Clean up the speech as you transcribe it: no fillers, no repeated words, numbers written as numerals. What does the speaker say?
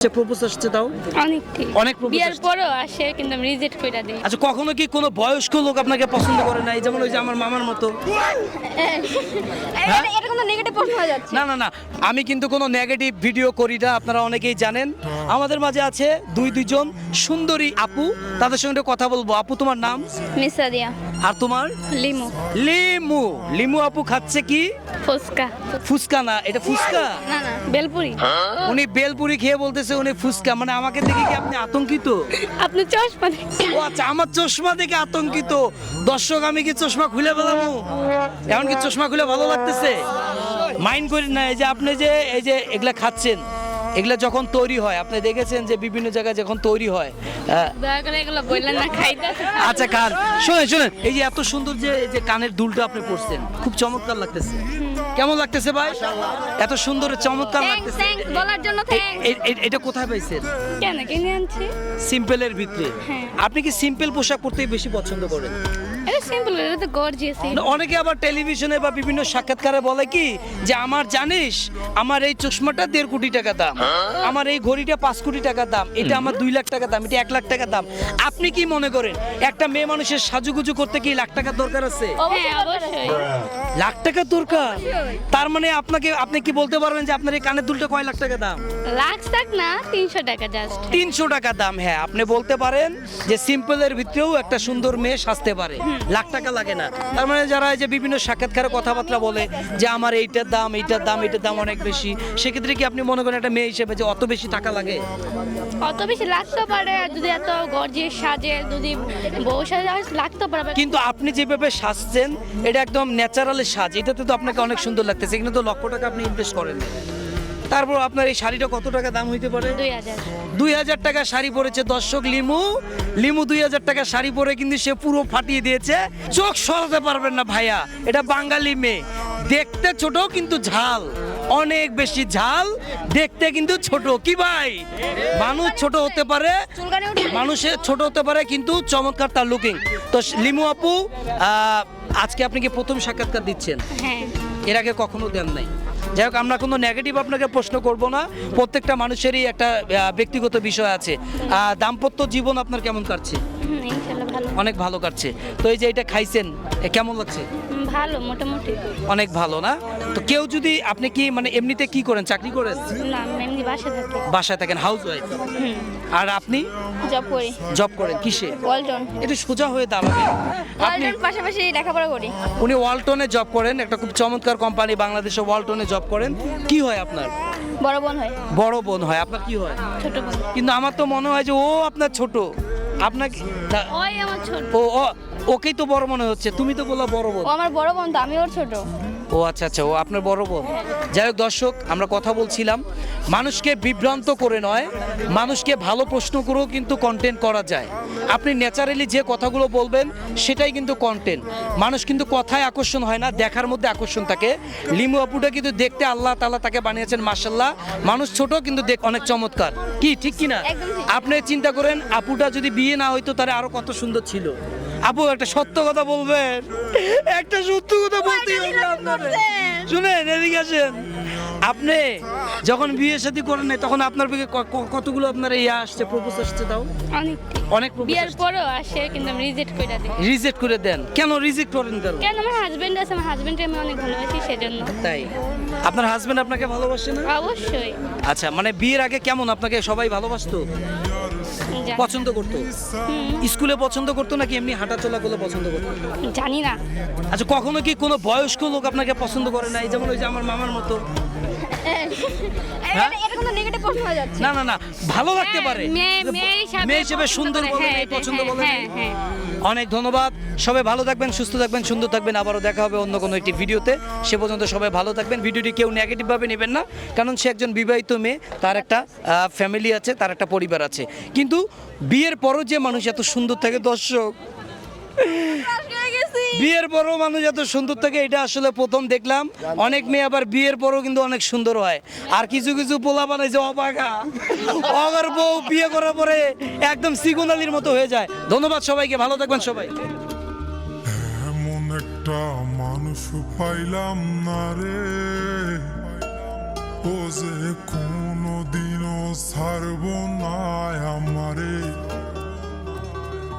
Propose আসছে তাও অনেক বিয়ের পরেও আসে কিন্তু আমি রিজেক্ট কইরা দেই। আচ্ছা কখনো কি কোনো বয়স্ক লোক আপনাকে পছন্দ করে না, যেমন ওই যে আমার মামার মতো? এটা কোনো নেগেটিভ প্রশ্ন হয়ে যাচ্ছে। না না না, আমি কিন্তু কোনো নেগেটিভ ভিডিও করি না, আপনারা অনেকেই জানেন। আমাদের মাঝে আছে দুইজন সুন্দরী আপু, তাদের সঙ্গে কথা বলবো। আপু তোমার নাম? মিসাদিয়া। আর তোমার? লিমু। লিমু। লিমু আপু খাচ্ছে কি? ফুচকা। ফুচকা না, এটা ফুচকা না না, বেলপুরি। উনি বেলপুরি খেয়ে বলতেছে উনি ফুচকা, মানে আমাকে দেখে কি আপনি আতঙ্কিত? আপনি চশমা দেখছেন। ও আচ্ছা, আমার চশমা দেখে আতঙ্কিত। দর্শক, আমি কি চশমা খুলে ফেলামু? এখন কি চশমা খুলে ভালো লাগতেছে? মাইন্ড করেন না। এই যে আপনি যে এই যে এগুলা খাচ্ছেন, এগুলা যখন তৈরি হয় আপনি দেখেছেন যে বিভিন্ন জায়গায় যখন তৈরি হয়। দয়া করে এগুলো বললেন না, খাইতে। আচ্ছা খান, শুনেন এই যে এত সুন্দর যে এই যে কানের দুলটা আপনি পরছেন, খুব চমৎকার লাগতেছে। কেমন লাগতেছে ভাই? এত সুন্দর চমৎকার লাগতেছে। থ্যাঙ্কস বলার জন্য থ্যাঙ্কস। এটা কোথায় পাইছেন? কেন কিনে আনছি? সিম্পলের ভিতরে। হ্যাঁ। আপনি কি সিম্পল পোশাক পরতেই বেশি পছন্দ করেন? এটা সিম্পল, এটা তো গর্জিয়াস। অনেকে আবার টেলিভিশনে বা বিভিন্ন সাক্ষাৎকারে বলে কি যে আমার জানিস আমার এই চশমাটা 1.5 কোটি টাকা দাম, আমার এই ঘড়িটা 5 কোটি টাকা দাম, এটা আমার 2 লাখ টাকা দাম, এটা 1 লাখ টাকা দাম। আপনি কি মনে করেন একটা মেয়ে মানুষের সাজুগুজু করতে কি লাখ টাকার দরকার আছে? হ্যাঁ অবশ্যই। লাখ টাকার দরকার? তার মানে আপনি কি বলতে পারবেন যে আপনার এই কানের দুলটা কয় লাখ টাকা দাম? লাখ টাক না, 300 টাকা জাস্ট। 300 টাকা দাম। হ্যাঁ, আপনি বলতে পারেন যে সিম্পলের ভিতরেও একটা সুন্দর মেয়ে সাজতে পারে, লাখ টাকা লাগে না। তার মানে যারা এই যে বিভিন্ন সাক্ষাৎকারে কথাবার্তা বলে যে আমার এইটার দাম অনেক বেশি, সেক্ষেত্রে কি আপনি মনে করেন একটা মেয়ে হিসেবে যে অত বেশি টাকা লাগে? অত বেশি লাগতে পারে, আর যদি এত গর্জিয়াস সাজে, যদি বউ সাজে লাগতে পারে। কিন্তু আপনি যেভাবে সাজছেন এটা একদম ন্যাচারালি সাজ, এটাতে তো আপনাকে অনেক সুন্দর লাগতেছে। এখানে তো লক্ষ টাকা আপনি ইনভেস্ট করেন। তারপর আপনার এই শাড়িটা কত টাকা দাম হইতে পারে? 2000। 2000 টাকা শাড়ি পরেছে দর্শক। লিমু 2000 টাকা শাড়ি পরে কিন্তু সে পুরো ফাটিয়ে দিয়েছে। চোখ সরাতে পারবেন না ভাইয়া, এটা বাঙালি মেয়ে, দেখতে ছোট কিন্তু ঝাল অনেক বেশি, ঝাল দেখতে কিন্তু ছোট। কি ভাই, মানুষ ছোট হতে পারে, মানুষের ছোট হতে পারে কিন্তু চমৎকার তার লুকিং। তো লিমু আপু, আজকে আপনি কি প্রথম সাক্ষাৎকার দিচ্ছেন? হ্যাঁ। এর আগে কখনো দেন নাই। যাই হোক, আমরা কোনো নেগেটিভ আপনাকে প্রশ্ন করব না। প্রত্যেকটা মানুষেরই একটা ব্যক্তিগত বিষয় আছে। দাম্পত্য জীবন আপনার কেমন কাটছে? ইনশাআল্লাহ ভালো। অনেক ভালো কাটছে। তো এই যে এটা খাইছেন, কেমন লাগছে? ভালো, মোটামুটি। অনেক ভালো না? তো কেউ যদি, আপনি কি মানে এমনিতে কি করেন, চাকরি করেন? না, আমি এমনি বাসায় থাকি। বাসায় থাকেন, হাউস ওয়াইফ। আর আপনি? জব করি। জব করেন কিসে? ওয়ালটন। একটু সোজা হয়ে দাঁড়াবেন। আপনি? ওয়ালটন পাশাপাশি লেখাপড়া করি। উনি ওয়ালটনে জব করেন, একটা খুব চমৎকার কোম্পানি বাংলাদেশে, ওয়ালটনে জব করেন। কি হয় আপনার? বড় বোন হয়। বড় বোন হয়। আপনার কি হয়? ছোট বোন। কিন্তু আমার তো মনে হয় যে ও আপনার ছোট। আপনাকে ওই আমার ছোট। ওকেই তো বড় মনে হচ্ছে, তুমি তো বললা বড় বোন। ও আমার বড় বোন, তো আমি ওর ছোট। ও আচ্ছা আচ্ছা, ও আপনার বড় বোন। যাই হোক দর্শক, আমরা কথা বলছিলাম মানুষকে বিভ্রান্ত করে নয়, মানুষকে ভালো প্রশ্ন করেও কিন্তু কন্টেন্ট করা যায়। আপনি ন্যাচারালি যে কথাগুলো বলবেন সেটাই কিন্তু কন্টেন্ট। মানুষ কিন্তু কথায় আকর্ষণ হয় না, দেখার মধ্যে আকর্ষণ থাকে। লিমু আপুটা কিন্তু দেখতে আল্লাহ তাআলা তাকে বানিয়েছেন মাশাআল্লাহ। মানুষ ছোট কিন্তু অনেক চমৎকার। কি ঠিক কি না? আপনি চিন্তা করেন আপুটা যদি বিয়ে না হইতো তাহলে আরো কত সুন্দর ছিল। আপু একটা সত্য কথা বলবেন, একটা সত্য কথা বলতেই হবে আপনারে। শুনেন, এদিকে আসেন। আপনি যখন বিয়ে শাদী করেন নাই তখন আপনার কতগুলো আপনার ইয়া আসছে, প্রপোজ আসছে তাও? অনেক প্রপোজ। বিয়ের পরেও আসে কিন্তু আমি রিজেক্ট করে দেই। রিজেক্ট করে দেন কেন? রিজেক্ট করেন কেন? কেন, আমার হাজবেন্ড আছে, আমার হাজবেন্ডকে আমি অনেক ভালোবাসি সেজন্য। তাই? আপনার হাজবেন্ড আপনাকে ভালোবাসে না? অবশ্যই। আচ্ছা, মানে বিয়ের আগে কেমন আপনাকে সবাই ভালোবাসতো, পছন্দ করতো? স্কুলে পছন্দ করতো নাকি এমনি হাঁটাচলা করলে পছন্দ করতো? জানি না। আচ্ছা কখনো কি কোনো বয়স্ক লোক আপনাকে পছন্দ করে না, যেমন ওই যে আমার মামার মতো? এটা কোনো নেগেটিভ প্রশ্ন হয়ে যাচ্ছে। না না না, ভালো লাগতে পারে। মেয়ে হিসেবে সুন্দর বলেন, এই পছন্দ বলেন। অনেক ধন্যবাদ। সবাই ভালো থাকবেন, সুস্থ থাকবেন, সুন্দর থাকবেন। আবারও দেখা হবে অন্য কোনো একটি ভিডিওতে। সে পর্যন্ত সবাই ভালো থাকবেন। ভিডিওটি কেউ নেগেটিভভাবে নেবেন না, কারণ সে একজন বিবাহিত মেয়ে, তার একটা ফ্যামিলি আছে, তার একটা পরিবার আছে। কিন্তু বিয়ের পরও যে মানুষ এত সুন্দর থাকে দর্শক, বিয়ের পরও মানুষ এত সুন্দর থাকে এটা আসলে প্রথম দেখলাম। অনেক মেয়ে আবার বিয়ের পরও কিন্তু অনেক সুন্দর হয়। আর কিছু কিছু পোলা বানাইছে অবাগা, অগার বউ বিয়ে করার পরে একদম সিগুনালির মতো হয়ে যায়। ধন্যবাদ সবাইকে, ভালো থাকবেন সবাই। এমন একটা মানুষ পাইলাম না রে, ও যে কোনোদিনও ছাড়বো না আমার